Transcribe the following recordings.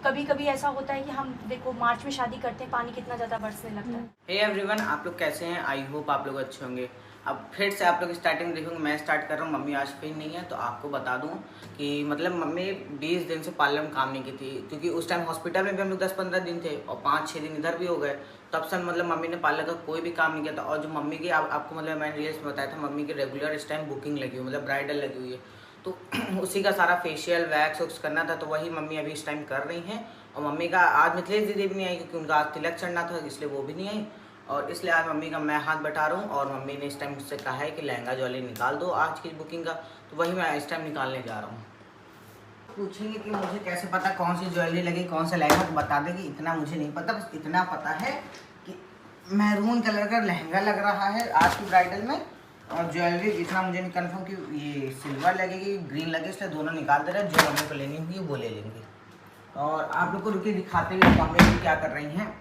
कभी कभी ऐसा होता है कि हम देखो मार्च में शादी करते हैं, पानी कितना ज़्यादा बरसने लगता है। हे एवरीवन, आप लोग कैसे हैं? आई होप आप लोग अच्छे होंगे। अब फिर से आप लोग स्टार्टिंग देखोगे, मैं स्टार्ट कर रहा हूँ। मम्मी आज फ्री नहीं है, तो आपको बता दूँ कि मतलब मम्मी 20 दिन से पार्लर में काम नहीं की थी, क्योंकि उस टाइम हॉस्पिटल में भी हम लोग 10-15 दिन थे और 5-6 दिन इधर भी हो गए। तब से मतलब मम्मी ने पार्लर का कोई भी काम नहीं किया था। और जो मम्मी की आपको मतलब मैंने रील्स में बताया था, मम्मी की रेगुलर इस टाइम बुकिंग लगी हुई, मतलब ब्राइडल लगी हुई है। तो उसी का सारा फेशियल वैक्स वैक्स करना था, तो वही मम्मी अभी इस टाइम कर रही हैं। और मम्मी का आज मिथिलेश दीदी भी नहीं आई, क्योंकि उनका आज तिलक चढ़ना था, इसलिए वो भी नहीं आई। और इसलिए आज मम्मी का मैं हाथ बटा रहा हूँ। और मम्मी ने इस टाइम मुझसे कहा है कि लहंगा ज्वेलरी निकाल दो आज की बुकिंग का, तो वही मैं इस टाइम निकालने जा रहा हूँ। पूछेंगे कि मुझे कैसे पता कौन सी ज्वेलरी लगी, कौन सा लहंगा, तो बता देगी। इतना मुझे नहीं पता, बस इतना पता है कि मैरून कलर का लहंगा लग रहा है आज की ब्राइडल में। और ज्वेलरी इतना मुझे नहीं कन्फर्म कि ये सिल्वर लगेगी ग्रीन लगे, इसलिए दोनों निकाल दे रहे हैं। जो मम्मी को लेनी होगी वो ले लेंगे। और आप लोग को रुके दिखाते हुए मम्मी क्या कर रही हैं।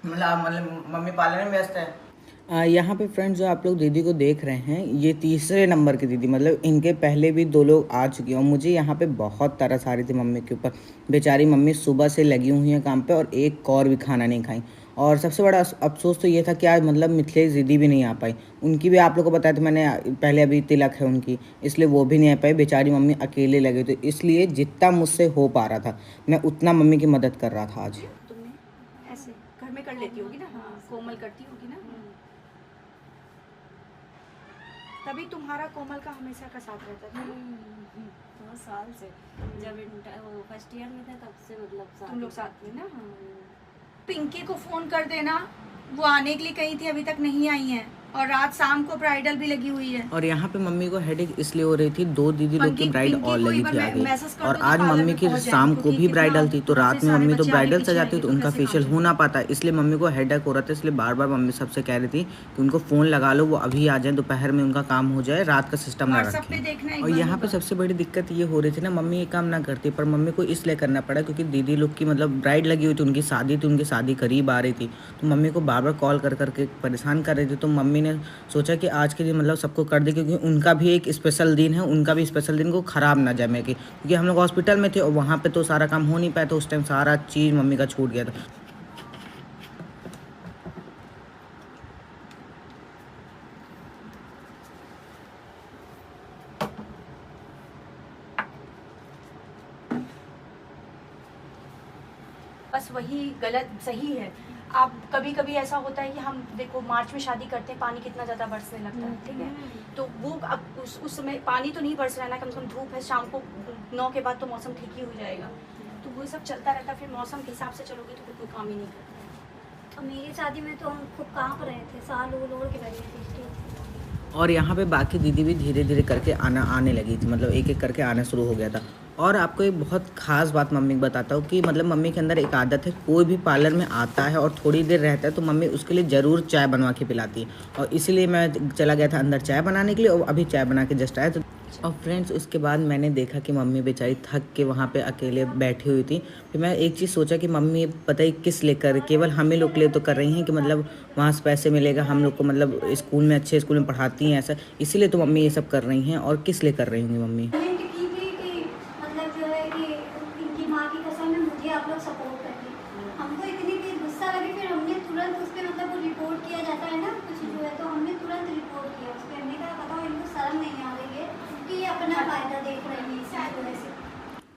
मतलब मम्मी पार्लर में व्यस्त है। यहाँ पे फ्रेंड्स, जो आप लोग दीदी को देख रहे हैं, ये तीसरे नंबर की दीदी, मतलब इनके पहले भी 2 लोग आ चुकी हैं। और मुझे यहाँ पे बहुत तरस आ रही थी मम्मी के ऊपर। बेचारी मम्मी सुबह से लगी हुई हैं काम पे, और एक कौर भी खाना नहीं खाई। और सबसे बड़ा अफसोस तो ये था कि आज मतलब मिथिलेश दीदी भी नहीं आ पाई। उनकी भी आप लोग को बताया था मैंने पहले, अभी तिलक है उनकी, इसलिए वो भी नहीं आ पाई। बेचारी मम्मी अकेले लगे, तो इसलिए जितना मुझसे हो पा रहा था मैं उतना मम्मी की मदद कर रहा था आज। तुमने ऐसे घर में कर लेती होगी ना? हाँ, कोमल करती होगी ना। तभी तुम्हारा कोमल का हमेशा का साथ रहता था। बहुत साल से, जब फर्स्ट ईयर में था तब से, मतलब तुम लोग साथ में ना। पिंकी को फोन कर देना, वो आने के लिए कही थी, अभी तक नहीं आई है। और रात शाम को ब्राइडल भी लगी हुई है। और यहाँ पे मम्मी को हेडेक इसलिए हो रही थी, 2 दीदी लोग की ब्राइड और लगी थी आगे। और आज मम्मी की शाम को भी ब्राइडल थी, तो रात में मम्मी तो ब्राइडल सजाती तो उनका फेशियल हो ना पाता, इसलिए मम्मी को हेडेक हो रहा था। इसलिए बार बार मम्मी सबसे कह रही थी कि उनको फ़ोन लगा लो, वो अभी आ जाए, दोपहर में उनका काम हो जाए, रात का सिस्टम ना रखें। और यहाँ पे सबसे बड़ी दिक्कत ये हो रही थी ना, मम्मी ये काम ना करती, पर मम्मी को इसलिए करना पड़ा क्योंकि दीदी लोग की मतलब ब्राइड लगी हुई थी, उनकी शादी थी, उनकी शादी करीब आ रही थी। तो मम्मी को बार बार कॉल कर करके परेशान कर रही थी। तो मम्मी ने सोचा कि आज के दिन मतलब सबको कर दे, क्योंकि उनका भी एक स्पेशल दिन है, उनका भी स्पेशल दिन को ख़राब ना जाए मैं, क्योंकि हम लोग हॉस्पिटल में थे और वहाँ पे तो सारा काम हो नहीं पाया, तो उस टाइम सारा चीज़ मम्मी का छूट गया था। बस वही गलत सही है। आप कभी कभी ऐसा होता है कि हम देखो मार्च में शादी करते हैं, पानी कितना ज़्यादा बरसने लगता है, ठीक है। तो वो अब उस समय पानी तो नहीं बरस रहा है ना, कम से कम धूप है, शाम को 9 के बाद तो मौसम ठीक ही हो जाएगा। तो वो सब चलता रहता है, फिर मौसम के हिसाब से चलोगे तो फिर कोई काम ही नहीं करता। और मेरी शादी में तो हम खूब काँप रहे थे, साल ओढ़ के बैठे थे स्टेज। और यहाँ पे बाकी दीदी भी धीरे धीरे करके आने लगी थी, मतलब एक एक करके आना शुरू हो गया था। और आपको एक बहुत ख़ास बात मम्मी को बताता हूँ कि मतलब मम्मी के अंदर एक आदत है, कोई भी पार्लर में आता है और थोड़ी देर रहता है तो मम्मी उसके लिए ज़रूर चाय बनवा के पिलाती है। और इसीलिए मैं चला गया था अंदर चाय बनाने के लिए, और अभी चाय बना के जस्ट आया। तो और फ्रेंड्स, उसके बाद मैंने देखा कि मम्मी बेचारी थक के वहाँ पे अकेले बैठी हुई थी। फिर मैं एक चीज़ सोचा कि मम्मी पता ही किस लेकर, केवल हमें लोग के लिए तो कर रही हैं कि मतलब वहाँ से पैसे मिलेगा हम लोग को, मतलब स्कूल में अच्छे स्कूल में पढ़ाती हैं ऐसा, इसीलिए तो मम्मी ये सब कर रही हैं। और किस लिए कर रही होंगी मम्मी? मतलब जो है कि इनकी माँ की कसम है, मुझे आप लोग सपोर्ट करिए। हमको इतनी तेज गुस्सा लगी, फिर हमने तुरंत उस पर मतलब रिपोर्ट किया जाता है ना कुछ जो है, तो हमने तुरंत रिपोर्ट किया उस पर। हमने कहा बताओ इनको शर्म नहीं आ रही है कि ये अपना फ़ायदा देख रही है इसी वजह से।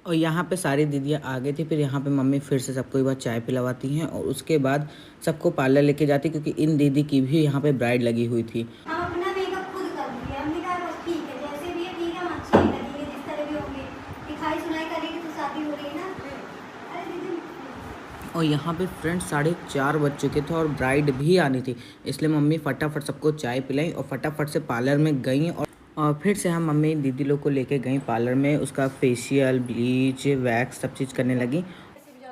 और यहाँ पे सारी दीदियाँ आ गई थी। फिर यहाँ पे मम्मी फिर से सबको एक बार चाय पिलवाती हैं और उसके बाद सबको पार्लर लेके जाती, क्योंकि इन दीदी की भी यहाँ पे ब्राइड लगी हुई थी। हम अपना मेकअप खुद कर लिए, हमने कहा बस ठीक है, जैसे भी है ठीक है, हम अच्छे ही लगेंगे, जिस तरह भी होंगे, दिखाई सुनाई करेंगे तो शादी हो रही है ना। अरे दीदी, और यहाँ पे फ्रेंड्स 4:30 बज चुके थे और ब्राइड भी आनी थी, इसलिए मम्मी फटाफट सबको चाय पिलाई और फटाफट से पार्लर में गई। और फिर से हम मम्मी दीदी लोग को लेके गई पार्लर में, उसका फेशियल, ब्लीच, वैक्स सब चीज़ करने लगी।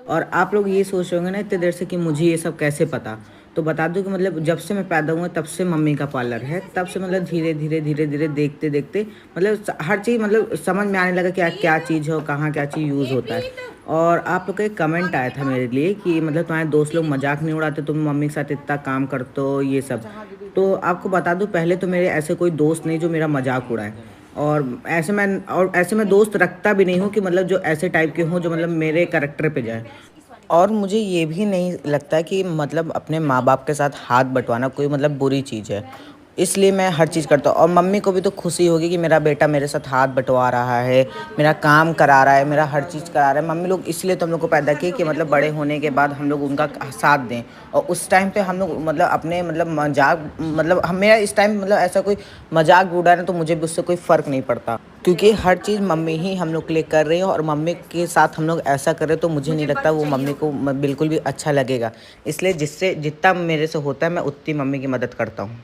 और आप लोग ये सोच रहे होंगे ना इतनी देर से कि मुझे ये सब कैसे पता, तो बता दूं कि मतलब जब से मैं पैदा हुआ तब से मम्मी का पार्लर है, तब से मतलब धीरे धीरे देखते देखते मतलब हर चीज़ मतलब समझ में आने लगा कि क्या चीज़ हो, कहाँ क्या चीज़ यूज़ होता है। और आप लोग का एक कमेंट आया था मेरे लिए कि मतलब तुम्हारे दोस्त लोग मजाक नहीं उड़ाते, तुम मम्मी के साथ इतना काम करते हो ये सब। तो आपको बता दूं, पहले तो मेरे ऐसे कोई दोस्त नहीं जो मेरा मजाक उड़ाए, और ऐसे मैं दोस्त रखता भी नहीं हूँ कि मतलब जो ऐसे टाइप के हों जो मतलब मेरे कैरेक्टर पे जाए। और मुझे ये भी नहीं लगता कि मतलब अपने माँ बाप के साथ हाथ बंटवाना कोई मतलब बुरी चीज़ है, इसलिए मैं हर चीज़ करता हूँ। और मम्मी को भी तो खुशी होगी कि मेरा बेटा मेरे साथ हाथ बंटवा रहा है, मेरा काम करा रहा है, मेरा हर चीज़ करा रहा है। मम्मी लोग इसलिए तो हम लोग को पैदा किए कि मतलब बड़े होने के बाद हम लोग उनका साथ दें। और उस टाइम पे हम लोग मतलब अपने मतलब मजाक मतलब हम मेरा इस टाइम मतलब ऐसा कोई मजाक भी उड़ा रहे तो मुझे भी उससे कोई फ़र्क नहीं पड़ता, क्योंकि हर चीज़ मम्मी ही हम लोग के लिए कर रही है। और मम्मी के साथ हम लोग ऐसा करें तो मुझे नहीं लगता वो मम्मी को बिल्कुल भी अच्छा लगेगा। इसलिए जिससे जितना मेरे से होता है मैं उतनी मम्मी की मदद करता हूँ।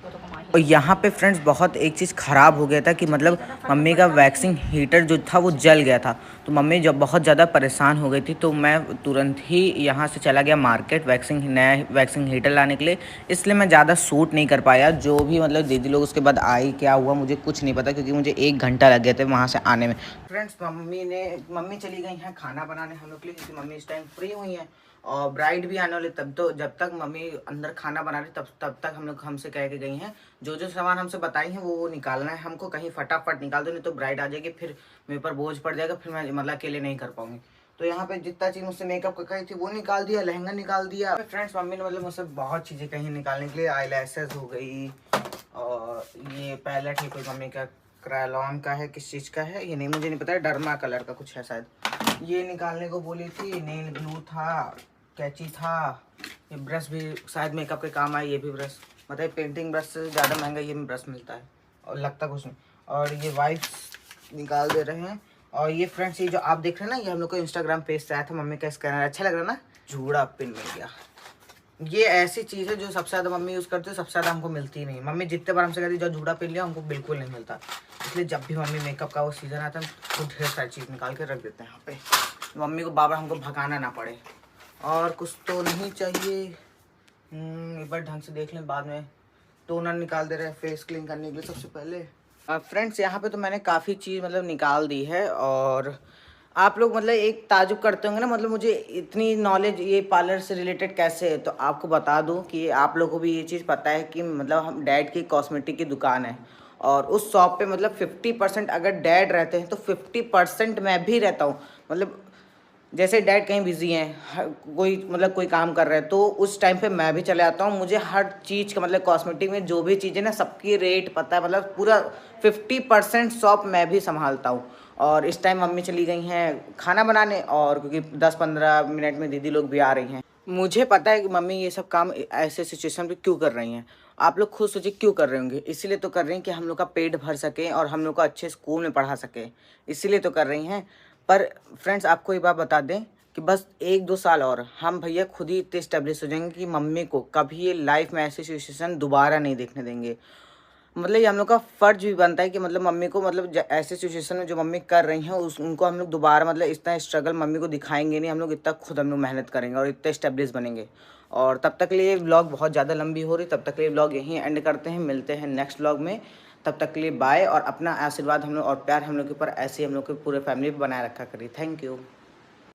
और यहाँ पे फ्रेंड्स बहुत एक चीज़ ख़राब हो गया था कि मतलब मम्मी का वैक्सिंग हीटर जो था वो जल गया था। तो मम्मी जब बहुत ज़्यादा परेशान हो गई थी तो मैं तुरंत ही यहाँ से चला गया मार्केट नया वैक्सिंग हीटर लाने के लिए। इसलिए मैं ज़्यादा शूट नहीं कर पाया। जो भी मतलब दीदी लोग उसके बाद आई क्या हुआ मुझे कुछ नहीं पता, क्योंकि मुझे 1 घंटा लग गया था वहाँ से आने में। फ्रेंड्स मम्मी चली गई हैं खाना बनाने हम लोग के लिए, क्योंकि मम्मी इस टाइम फ्री हुई हैं और ब्राइड भी आने वाली। तब तो जब तक मम्मी अंदर खाना बना रही तब तक हम लोग हमसे कह के गई हैं जो सामान हमसे बताई हैं वो निकालना है हमको, कहीं फटाफट निकाल दो नहीं तो ब्राइड आ जाएगी, फिर मेरे पर बोझ पड़ जाएगा, फिर मैं मतलब अकेले नहीं कर पाऊंगी। तो यहाँ पे जितना चीज़ मुझसे मेकअप का कही थी वो निकाल दिया, लहंगा निकाल दिया। फ्रेंड्स मम्मी ने मतलब मुझसे बहुत चीज़ें कहीं निकालने के लिए, आईलैशेस हो गई और ये पैलेट ही कोई मम्मी का क्रायलॉन का है, किस चीज़ का है ये नहीं मुझे नहीं पता, डर्मा कलर का कुछ है शायद, ये निकालने को बोली थी। नेल ग्लू था, कैंची था, ये ब्रश भी शायद मेकअप के काम आए, ये भी ब्रश मतलब पेंटिंग ब्रश से ज़्यादा महंगा ये ब्रश मिलता है और लगता कुछ नहीं। और ये वाइप्स निकाल दे रहे हैं। और ये फ्रेंड्स ये जो आप देख रहे हैं ना ये हम लोग को इंस्टाग्राम पेज से आया था, मम्मी का स्कैनर अच्छा लग रहा है ना, जूड़ा पिन मिल गया। ये ऐसी चीज़ है जो सबसे ज़्यादा मम्मी यूज़ करती है, सबसे ज़्यादा हमको मिलती नहीं। मम्मी जितने बार हमसे कहती है जो जूड़ा पिन लिया हमको बिल्कुल नहीं मिलता, इसलिए जब भी मम्मी मेकअप का वो सीज़न आता है तो ढेर सारी चीज़ निकाल के रख देते हैं यहाँ पे, मम्मी को बार बार हमको भगाना ना पड़े। और कुछ तो नहीं चाहिए, एक बार ढंग से देख लें बाद में। टोनर निकाल दे रहे हैं फेस क्लीन करने के लिए सबसे पहले। फ्रेंड्स यहाँ पे तो मैंने काफ़ी चीज़ मतलब निकाल दी है। और आप लोग मतलब एक ताजुब करते होंगे ना मतलब मुझे इतनी नॉलेज ये पार्लर से रिलेटेड कैसे है, तो आपको बता दूं कि आप लोगों को भी ये चीज़ पता है कि मतलब हम डैड की कॉस्मेटिक की दुकान है और उस शॉप पे मतलब 50% अगर डैड रहते हैं तो 50% मैं भी रहता हूँ। मतलब जैसे डैड कहीं बिजी हैं, कोई मतलब कोई काम कर रहे हैं तो उस टाइम पे मैं भी चले आता हूँ। मुझे हर चीज़ का मतलब कॉस्मेटिक में जो भी चीज़ें ना सबकी रेट पता है, मतलब पूरा 50% शॉप मैं भी संभालता हूँ। और इस टाइम मम्मी चली गई हैं खाना बनाने, और क्योंकि 10-15 मिनट में दीदी लोग भी आ रही हैं। मुझे पता है कि मम्मी ये सब काम ऐसे सिचुएशन पे क्यों कर रही हैं। आप लोग खुद सोचिए क्यों कर रहे होंगे, इसीलिए तो कर रही हैं कि हम लोग का पेट भर सके और हम लोग को अच्छे स्कूल में पढ़ा सके, इसीलिए तो कर रही हैं। पर फ्रेंड्स आपको एक बात बता दें कि बस 1-2 साल और हम भैया खुद ही इतने स्टेब्लिश हो जाएंगे कि मम्मी को कभी ये लाइफ में ऐसी सिचुएशन दोबारा नहीं देखने देंगे। मतलब ये हम लोग का फ़र्ज भी बनता है कि मतलब मम्मी को मतलब ऐसे सिचुएशन में जो मम्मी कर रही हैं उनको हम लोग दोबारा मतलब इतना स्ट्रगल मम्मी को दिखाएंगे नहीं, हम लोग इतना खुद हम लोग मेहनत करेंगे और इतने स्टेब्लिश बनेंगे। और तब तक के लिए व्लॉग बहुत ज़्यादा लंबी हो रही, तब तक के लिए व्लॉग यहीं एंड करते हैं, मिलते हैं नेक्स्ट व्लॉग में। तब तक के लिए बाय, और अपना आशीर्वाद हम लोग और प्यार हम लोग के ऊपर ऐसे ही हम लोग के पूरे फैमिली पर बनाए रखा करिए। Thank you.